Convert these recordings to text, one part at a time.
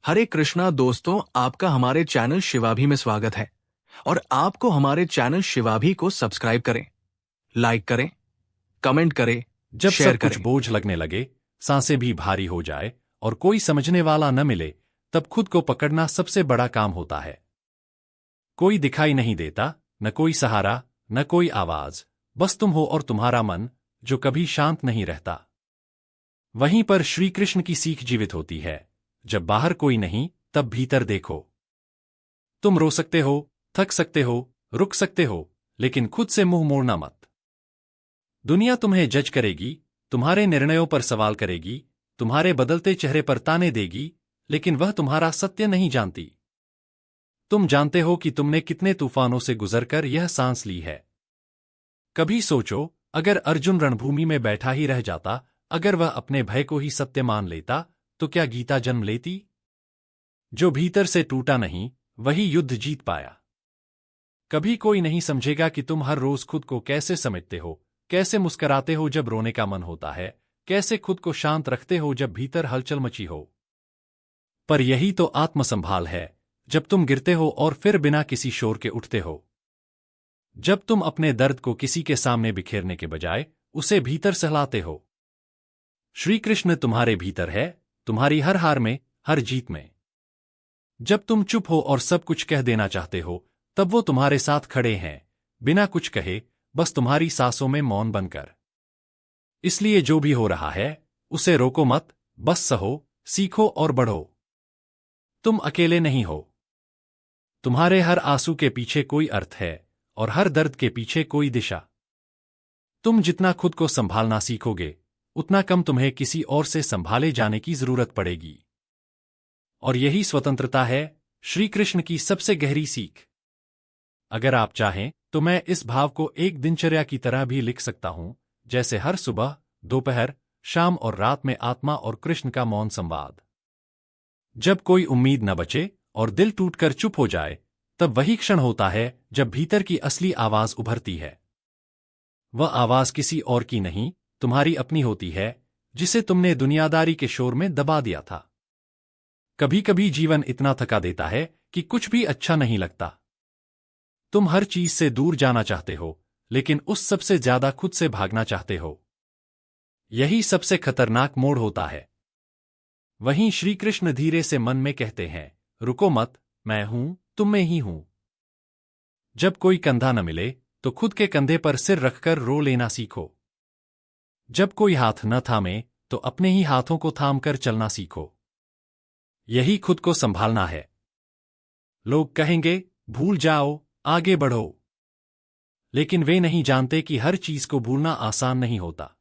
हरे कृष्णा दोस्तों, आपका हमारे चैनल शिवाभी में स्वागत है। और आपको हमारे चैनल शिवाभी को सब्सक्राइब करें, लाइक करें, कमेंट करें, जब शेयर सब कुछ करें। बोझ लगने लगे, सांसें भी भारी हो जाए और कोई समझने वाला न मिले, तब खुद को पकड़ना सबसे बड़ा काम होता है। कोई दिखाई नहीं देता, न कोई सहारा, न कोई आवाज, बस तुम हो और तुम्हारा मन, जो कभी शांत नहीं रहता। वहीं पर श्री कृष्ण की सीख जीवित होती है। जब बाहर कोई नहीं, तब भीतर देखो। तुम रो सकते हो, थक सकते हो, रुक सकते हो, लेकिन खुद से मुंह मोड़ना मत। दुनिया तुम्हें जज करेगी, तुम्हारे निर्णयों पर सवाल करेगी, तुम्हारे बदलते चेहरे पर ताने देगी, लेकिन वह तुम्हारा सत्य नहीं जानती। तुम जानते हो कि तुमने कितने तूफानों से गुजरकर यह सांस ली है। कभी सोचो, अगर अर्जुन रणभूमि में बैठा ही रह जाता, अगर वह अपने भय को ही सत्य मान लेता, तो क्या गीता जन्म लेती? जो भीतर से टूटा नहीं, वही युद्ध जीत पाया। कभी कोई नहीं समझेगा कि तुम हर रोज खुद को कैसे समेटते हो, कैसे मुस्कराते हो जब रोने का मन होता है, कैसे खुद को शांत रखते हो जब भीतर हलचल मची हो। पर यही तो आत्मसंभाल है, जब तुम गिरते हो और फिर बिना किसी शोर के उठते हो। जब तुम अपने दर्द को किसी के सामने बिखेरने के बजाय उसे भीतर सहलाते हो। श्री कृष्ण तुम्हारे भीतर है, तुम्हारी हर हार में, हर जीत में। जब तुम चुप हो और सब कुछ कह देना चाहते हो, तब वो तुम्हारे साथ खड़े हैं, बिना कुछ कहे, बस तुम्हारी सांसों में मौन बनकर। इसलिए जो भी हो रहा है, उसे रोको मत, बस सहो, सीखो और बढ़ो। तुम अकेले नहीं हो। तुम्हारे हर आंसू के पीछे कोई अर्थ है, और हर दर्द के पीछे कोई दिशा। तुम जितना खुद को संभालना सीखोगे, उतना कम तुम्हें किसी और से संभाले जाने की जरूरत पड़ेगी। और यही स्वतंत्रता है, श्री कृष्ण की सबसे गहरी सीख। अगर आप चाहें, तो मैं इस भाव को एक दिनचर्या की तरह भी लिख सकता हूं, जैसे हर सुबह, दोपहर, शाम और रात में आत्मा और कृष्ण का मौन संवाद। जब कोई उम्मीद न बचे और दिल टूटकर चुप हो जाए, तब वही क्षण होता है जब भीतर की असली आवाज उभरती है। वह आवाज किसी और की नहीं, तुम्हारी अपनी होती है, जिसे तुमने दुनियादारी के शोर में दबा दिया था। कभी कभी जीवन इतना थका देता है कि कुछ भी अच्छा नहीं लगता। तुम हर चीज से दूर जाना चाहते हो, लेकिन उस सबसे ज्यादा खुद से भागना चाहते हो। यही सबसे खतरनाक मोड़ होता है। वहीं श्री कृष्ण धीरे से मन में कहते हैं, रुको मत, मैं हूं, तुम में ही हूं। जब कोई कंधा न मिले, तो खुद के कंधे पर सिर रखकर रो लेना सीखो। जब कोई हाथ न थामे, तो अपने ही हाथों को थामकर चलना सीखो। यही खुद को संभालना है। लोग कहेंगे, भूल जाओ, आगे बढ़ो। लेकिन वे नहीं जानते कि हर चीज को भूलना आसान नहीं होता।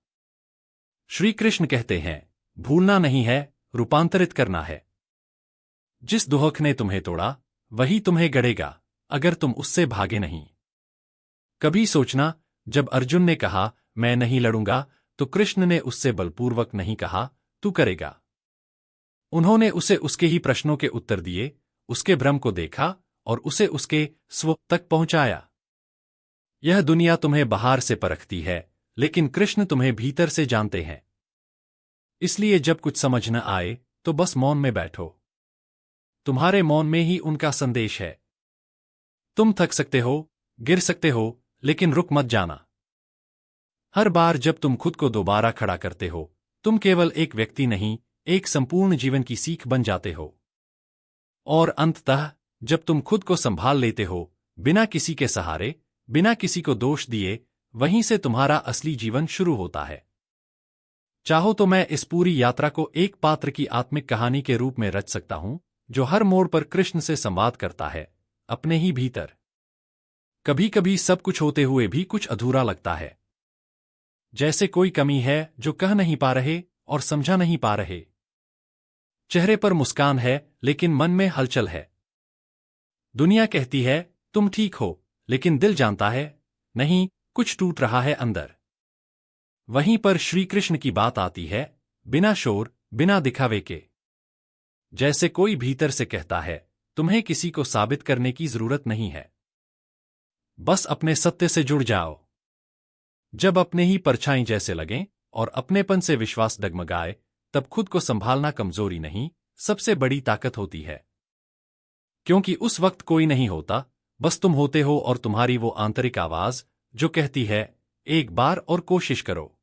श्री कृष्ण कहते हैं, भूलना नहीं है, रूपांतरित करना है। जिस दुहक ने तुम्हें तोड़ा, वही तुम्हें गढ़ेगा, अगर तुम उससे भागे नहीं। कभी सोचना, जब अर्जुन ने कहा, मैं नहीं लड़ूंगा, तो कृष्ण ने उससे बलपूर्वक नहीं कहा, तू करेगा। उन्होंने उसे उसके ही प्रश्नों के उत्तर दिए, उसके भ्रम को देखा और उसे उसके स्व तक पहुंचाया। यह दुनिया तुम्हें बाहर से परखती है, लेकिन कृष्ण तुम्हें भीतर से जानते हैं। इसलिए जब कुछ समझ न आए, तो बस मौन में बैठो। तुम्हारे मौन में ही उनका संदेश है। तुम थक सकते हो, गिर सकते हो, लेकिन रुक मत जाना। हर बार जब तुम खुद को दोबारा खड़ा करते हो, तुम केवल एक व्यक्ति नहीं, एक संपूर्ण जीवन की सीख बन जाते हो। और अंततः, जब तुम खुद को संभाल लेते हो, बिना किसी के सहारे, बिना किसी को दोष दिए, वहीं से तुम्हारा असली जीवन शुरू होता है। चाहो तो मैं इस पूरी यात्रा को एक पात्र की आत्मिक कहानी के रूप में रच सकता हूं, जो हर मोड़ पर कृष्ण से संवाद करता है, अपने ही भीतर। कभी कभी सब कुछ होते हुए भी कुछ अधूरा लगता है। जैसे कोई कमी है जो कह नहीं पा रहे और समझा नहीं पा रहे। चेहरे पर मुस्कान है, लेकिन मन में हलचल है। दुनिया कहती है, तुम ठीक हो, लेकिन दिल जानता है, नहीं, कुछ टूट रहा है अंदर। वहीं पर श्री कृष्ण की बात आती है, बिना शोर, बिना दिखावे के। जैसे कोई भीतर से कहता है, तुम्हें किसी को साबित करने की जरूरत नहीं है। बस अपने सत्य से जुड़ जाओ। जब अपने ही परछाई जैसे लगें और अपनेपन से विश्वास डगमगाए, तब खुद को संभालना कमजोरी नहीं, सबसे बड़ी ताकत होती है। क्योंकि उस वक्त कोई नहीं होता, बस तुम होते हो और तुम्हारी वो आंतरिक आवाज जो कहती है, एक बार और कोशिश करो।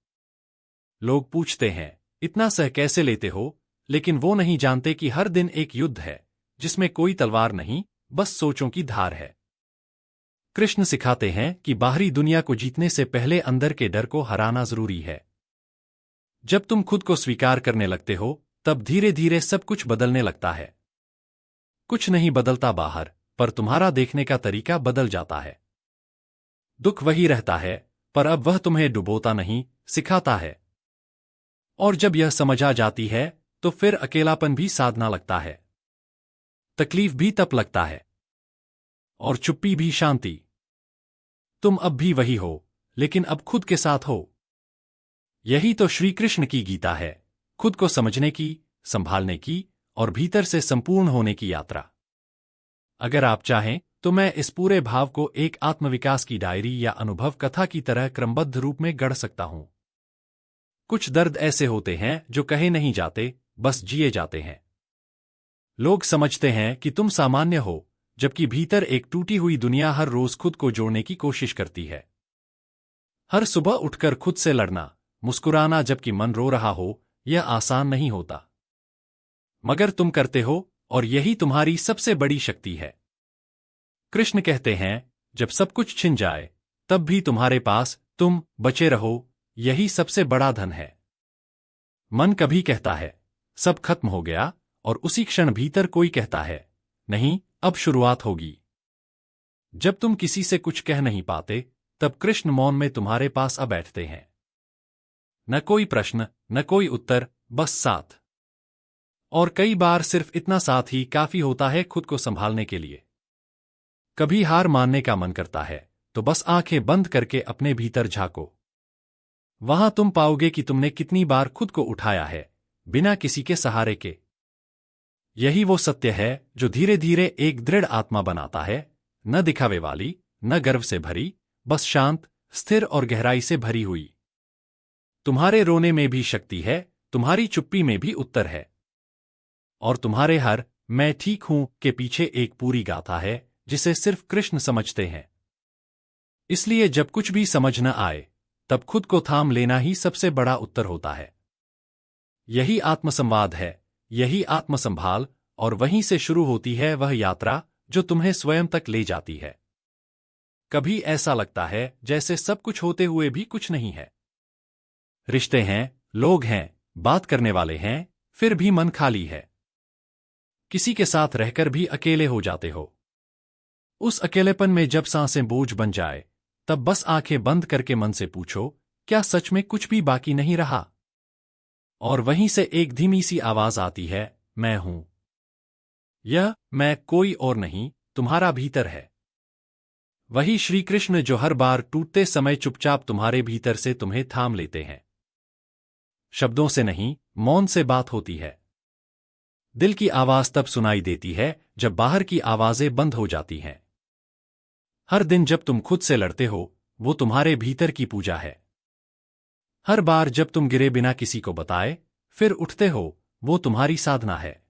लोग पूछते हैं, इतना सह कैसे लेते हो? लेकिन वो नहीं जानते कि हर दिन एक युद्ध है, जिसमें कोई तलवार नहीं, बस सोचों की धार है। कृष्ण सिखाते हैं कि बाहरी दुनिया को जीतने से पहले अंदर के डर को हराना जरूरी है। जब तुम खुद को स्वीकार करने लगते हो, तब धीरे धीरे सब कुछ बदलने लगता है। कुछ नहीं बदलता बाहर, पर तुम्हारा देखने का तरीका बदल जाता है। दुख वही रहता है, पर अब वह तुम्हें डुबोता नहीं, सिखाता है। और जब यह समझ आ जाती है, तो फिर अकेलापन भी साधना लगता है, तकलीफ भी तप लगता है, और चुप्पी भी शांति। तुम अब भी वही हो, लेकिन अब खुद के साथ हो। यही तो श्री कृष्ण की गीता है, खुद को समझने की, संभालने की और भीतर से संपूर्ण होने की यात्रा। अगर आप चाहें तो मैं इस पूरे भाव को एक आत्मविकास की डायरी या अनुभव कथा की तरह क्रमबद्ध रूप में गढ़ सकता हूं। कुछ दर्द ऐसे होते हैं जो कहे नहीं जाते, बस जिए जाते हैं। लोग समझते हैं कि तुम सामान्य हो, जबकि भीतर एक टूटी हुई दुनिया हर रोज खुद को जोड़ने की कोशिश करती है। हर सुबह उठकर खुद से लड़ना, मुस्कुराना जबकि मन रो रहा हो, यह आसान नहीं होता। मगर तुम करते हो, और यही तुम्हारी सबसे बड़ी शक्ति है। कृष्ण कहते हैं, जब सब कुछ छिन जाए, तब भी तुम्हारे पास तुम बचे रहो, यही सबसे बड़ा धन है। मन कभी कहता है, सब खत्म हो गया, और उसी क्षण भीतर कोई कहता है, नहीं, अब शुरुआत होगी। जब तुम किसी से कुछ कह नहीं पाते, तब कृष्ण मौन में तुम्हारे पास आ बैठते हैं। न कोई प्रश्न, न कोई उत्तर, बस साथ। और कई बार सिर्फ इतना साथ ही काफी होता है खुद को संभालने के लिए। कभी हार मानने का मन करता है, तो बस आंखें बंद करके अपने भीतर झांको। वहां तुम पाओगे कि तुमने कितनी बार खुद को उठाया है, बिना किसी के सहारे के। यही वो सत्य है जो धीरे धीरे एक दृढ़ आत्मा बनाता है, न दिखावे वाली, न गर्व से भरी, बस शांत, स्थिर और गहराई से भरी हुई। तुम्हारे रोने में भी शक्ति है, तुम्हारी चुप्पी में भी उत्तर है। और तुम्हारे हर मैं ठीक हूं के पीछे एक पूरी गाथा है, जिसे सिर्फ कृष्ण समझते हैं। इसलिए जब कुछ भी समझ न आए, तब खुद को थाम लेना ही सबसे बड़ा उत्तर होता है। यही आत्मसंवाद है, यही आत्मसंभाल, और वहीं से शुरू होती है वह यात्रा जो तुम्हें स्वयं तक ले जाती है। कभी ऐसा लगता है जैसे सब कुछ होते हुए भी कुछ नहीं है। रिश्ते हैं, लोग हैं, बात करने वाले हैं, फिर भी मन खाली है। किसी के साथ रहकर भी अकेले हो जाते हो। उस अकेलेपन में जब सांसें बोझ बन जाए, तब बस आंखें बंद करके मन से पूछो, क्या सच में कुछ भी बाकी नहीं रहा? और वहीं से एक धीमी सी आवाज आती है, मैं हूं। यह मैं कोई और नहीं, तुम्हारा भीतर है। वही श्री कृष्ण जो हर बार टूटते समय चुपचाप तुम्हारे भीतर से तुम्हें थाम लेते हैं। शब्दों से नहीं, मौन से बात होती है। दिल की आवाज तब सुनाई देती है जब बाहर की आवाजें बंद हो जाती हैं। हर दिन जब तुम खुद से लड़ते हो, वो तुम्हारे भीतर की पूजा है। हर बार जब तुम गिरे बिना किसी को बताए फिर उठते हो, वो तुम्हारी साधना है।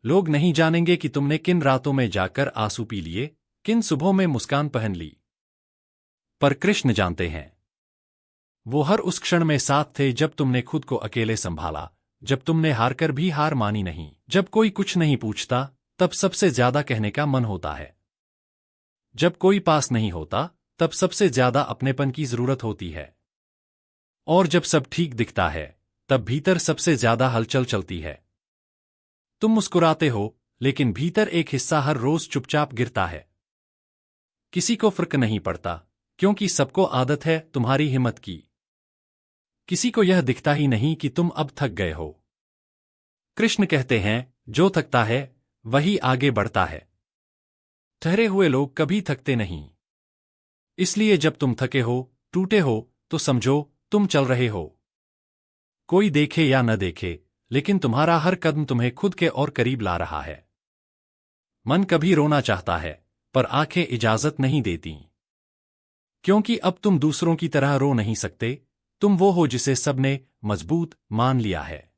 लोग नहीं जानेंगे कि तुमने किन रातों में जाकर आंसू पी लिए, किन सुबहों में मुस्कान पहन ली। पर कृष्ण जानते हैं। वो हर उस क्षण में साथ थे जब तुमने खुद को अकेले संभाला, जब तुमने हारकर भी हार मानी नहीं। जब कोई कुछ नहीं पूछता, तब सबसे ज्यादा कहने का मन होता है। जब कोई पास नहीं होता, तब सबसे ज्यादा अपनेपन की जरूरत होती है। और जब सब ठीक दिखता है, तब भीतर सबसे ज्यादा हलचल चलती है। तुम मुस्कुराते हो, लेकिन भीतर एक हिस्सा हर रोज चुपचाप गिरता है। किसी को फर्क नहीं पड़ता, क्योंकि सबको आदत है तुम्हारी हिम्मत की। किसी को यह दिखता ही नहीं कि तुम अब थक गए हो। कृष्ण कहते हैं, जो थकता है वही आगे बढ़ता है। ठहरे हुए लोग कभी थकते नहीं। इसलिए जब तुम थके हो, टूटे हो, तो समझो तुम चल रहे हो। कोई देखे या न देखे, लेकिन तुम्हारा हर कदम तुम्हें खुद के और करीब ला रहा है। मन कभी रोना चाहता है, पर आंखें इजाजत नहीं देती। क्योंकि अब तुम दूसरों की तरह रो नहीं सकते, तुम वो हो जिसे सबने मजबूत मान लिया है।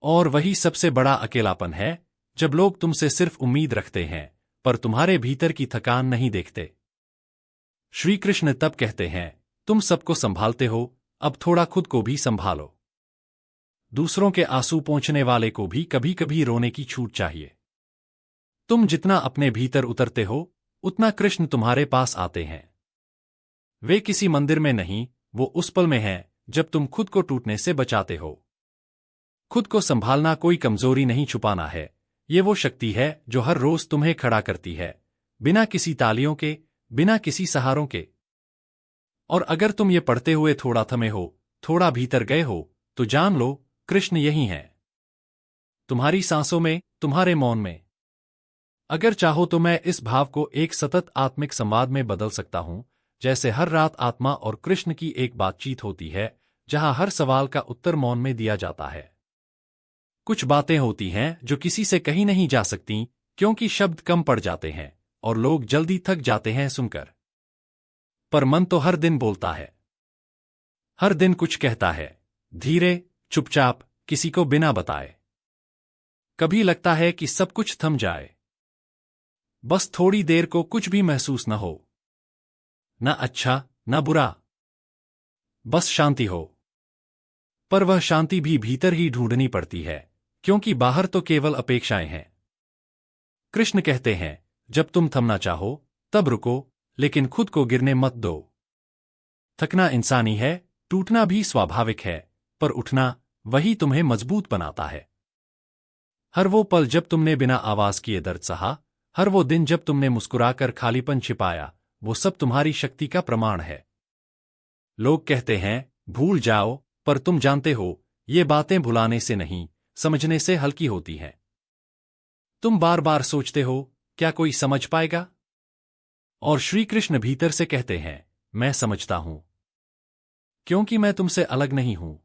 और वही सबसे बड़ा अकेलापन है, जब लोग तुमसे सिर्फ उम्मीद रखते हैं पर तुम्हारे भीतर की थकान नहीं देखते। श्री कृष्ण तब कहते हैं, तुम सबको संभालते हो, अब थोड़ा खुद को भी संभालो। दूसरों के आंसू पोंछने वाले को भी कभी कभी रोने की छूट चाहिए। तुम जितना अपने भीतर उतरते हो, उतना कृष्ण तुम्हारे पास आते हैं। वे किसी मंदिर में नहीं, वो उस पल में हैं जब तुम खुद को टूटने से बचाते हो। खुद को संभालना कोई कमजोरी नहीं छुपाना है, ये वो शक्ति है जो हर रोज तुम्हें खड़ा करती है, बिना किसी तालियों के, बिना किसी सहारों के। और अगर तुम ये पढ़ते हुए थोड़ा थमे हो, थोड़ा भीतर गए हो, तो जान लो कृष्ण यही हैं, तुम्हारी सांसों में, तुम्हारे मौन में। अगर चाहो तो मैं इस भाव को एक सतत आत्मिक संवाद में बदल सकता हूं, जैसे हर रात आत्मा और कृष्ण की एक बातचीत होती है, जहां हर सवाल का उत्तर मौन में दिया जाता है। कुछ बातें होती हैं जो किसी से कही नहीं जा सकती, क्योंकि शब्द कम पड़ जाते हैं और लोग जल्दी थक जाते हैं सुनकर। पर मन तो हर दिन बोलता है, हर दिन कुछ कहता है, धीरे, चुपचाप, किसी को बिना बताए। कभी लगता है कि सब कुछ थम जाए, बस थोड़ी देर को कुछ भी महसूस न हो, न अच्छा न बुरा, बस शांति हो। पर वह शांति भी भीतर ही ढूंढनी पड़ती है, क्योंकि बाहर तो केवल अपेक्षाएं हैं। कृष्ण कहते हैं, जब तुम थमना चाहो तब रुको, लेकिन खुद को गिरने मत दो। थकना इंसानी है, टूटना भी स्वाभाविक है, पर उठना, वही तुम्हें मजबूत बनाता है। हर वो पल जब तुमने बिना आवाज किए दर्द सहा, हर वो दिन जब तुमने मुस्कुराकर खालीपन छिपाया, वो सब तुम्हारी शक्ति का प्रमाण है। लोग कहते हैं, भूल जाओ, पर तुम जानते हो, ये बातें भुलाने से नहीं, समझने से हल्की होती हैं। तुम बार बार सोचते हो, क्या कोई समझ पाएगा? और श्री कृष्ण भीतर से कहते हैं, मैं समझता हूं, क्योंकि मैं तुमसे अलग नहीं हूं।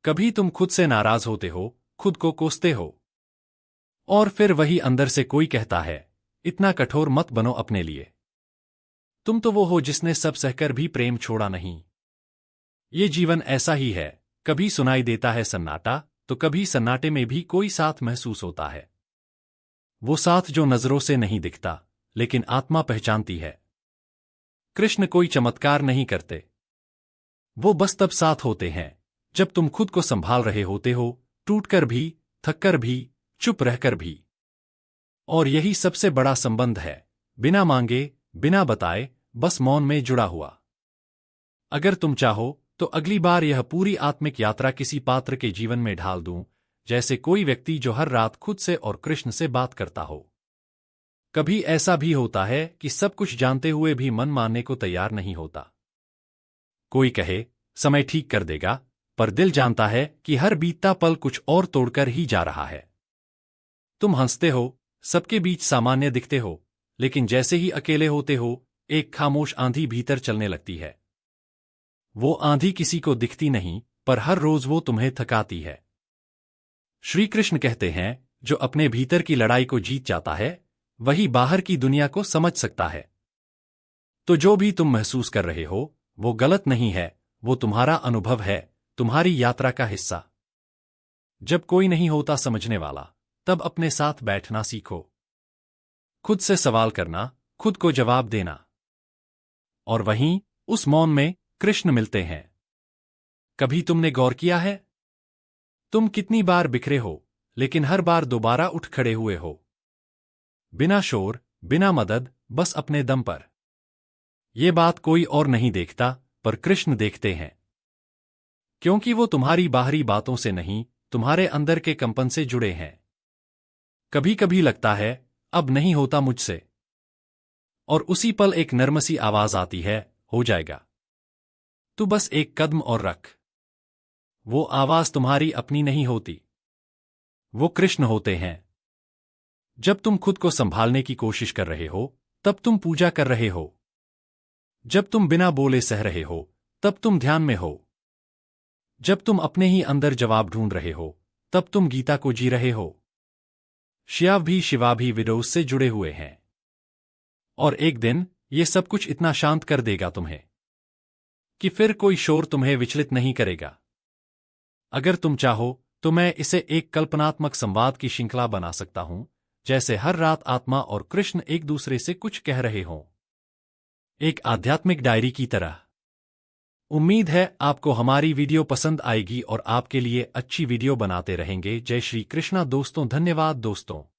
कभी तुम खुद से नाराज होते हो, खुद को कोसते हो, और फिर वही अंदर से कोई कहता है, इतना कठोर मत बनो अपने लिए। तुम तो वो हो जिसने सब सहकर भी प्रेम छोड़ा नहीं। ये जीवन ऐसा ही है, कभी सुनाई देता है सन्नाटा, तो कभी सन्नाटे में भी कोई साथ महसूस होता है। वो साथ जो नजरों से नहीं दिखता, लेकिन आत्मा पहचानती है। कृष्ण कोई चमत्कार नहीं करते, वो बस तब साथ होते हैं जब तुम खुद को संभाल रहे होते हो, टूटकर भी, थककर भी, चुप रहकर भी। और यही सबसे बड़ा संबंध है, बिना मांगे, बिना बताए, बस मौन में जुड़ा हुआ। अगर तुम चाहो तो अगली बार यह पूरी आत्मिक यात्रा किसी पात्र के जीवन में ढाल दूं, जैसे कोई व्यक्ति जो हर रात खुद से और कृष्ण से बात करता हो। कभी ऐसा भी होता है कि सब कुछ जानते हुए भी मन मानने को तैयार नहीं होता। कोई कहे, समय ठीक कर देगा, पर दिल जानता है कि हर बीतता पल कुछ और तोड़कर ही जा रहा है। तुम हंसते हो, सबके बीच सामान्य दिखते हो, लेकिन जैसे ही अकेले होते हो, एक खामोश आंधी भीतर चलने लगती है। वो आंधी किसी को दिखती नहीं, पर हर रोज वो तुम्हें थकाती है। श्री कृष्ण कहते हैं, जो अपने भीतर की लड़ाई को जीत जाता है, वही बाहर की दुनिया को समझ सकता है। तो जो भी तुम महसूस कर रहे हो, वो गलत नहीं है, वो तुम्हारा अनुभव है, तुम्हारी यात्रा का हिस्सा। जब कोई नहीं होता समझने वाला, तब अपने साथ बैठना सीखो। खुद से सवाल करना, खुद को जवाब देना। और वहीं, उस मौन में, कृष्ण मिलते हैं। कभी तुमने गौर किया है, तुम कितनी बार बिखरे हो, लेकिन हर बार दोबारा उठ खड़े हुए हो, बिना शोर, बिना मदद, बस अपने दम पर। ये बात कोई और नहीं देखता, पर कृष्ण देखते हैं, क्योंकि वो तुम्हारी बाहरी बातों से नहीं, तुम्हारे अंदर के कंपन से जुड़े हैं। कभी कभी लगता है, अब नहीं होता मुझसे, और उसी पल एक नर्म सी आवाज आती है, हो जाएगा। तू बस एक कदम और रख। वो आवाज तुम्हारी अपनी नहीं होती, वो कृष्ण होते हैं। जब तुम खुद को संभालने की कोशिश कर रहे हो, तब तुम पूजा कर रहे हो। जब तुम बिना बोले सह रहे हो, तब तुम ध्यान में हो। जब तुम अपने ही अंदर जवाब ढूंढ रहे हो, तब तुम गीता को जी रहे हो। शिवा भी विरोध से जुड़े हुए हैं। और एक दिन, ये सब कुछ इतना शांत कर देगा तुम्हें, कि फिर कोई शोर तुम्हें विचलित नहीं करेगा। अगर तुम चाहो, तो मैं इसे एक कल्पनात्मक संवाद की श्रृंखला बना सकता हूं, जैसे हर रात आत्मा और कृष्ण एक दूसरे से कुछ कह रहे हों। एक आध्यात्मिक डायरी की तरह। उम्मीद है आपको हमारी वीडियो पसंद आएगी और आपके लिए अच्छी वीडियो बनाते रहेंगे। जय श्री कृष्णा दोस्तों, धन्यवाद दोस्तों।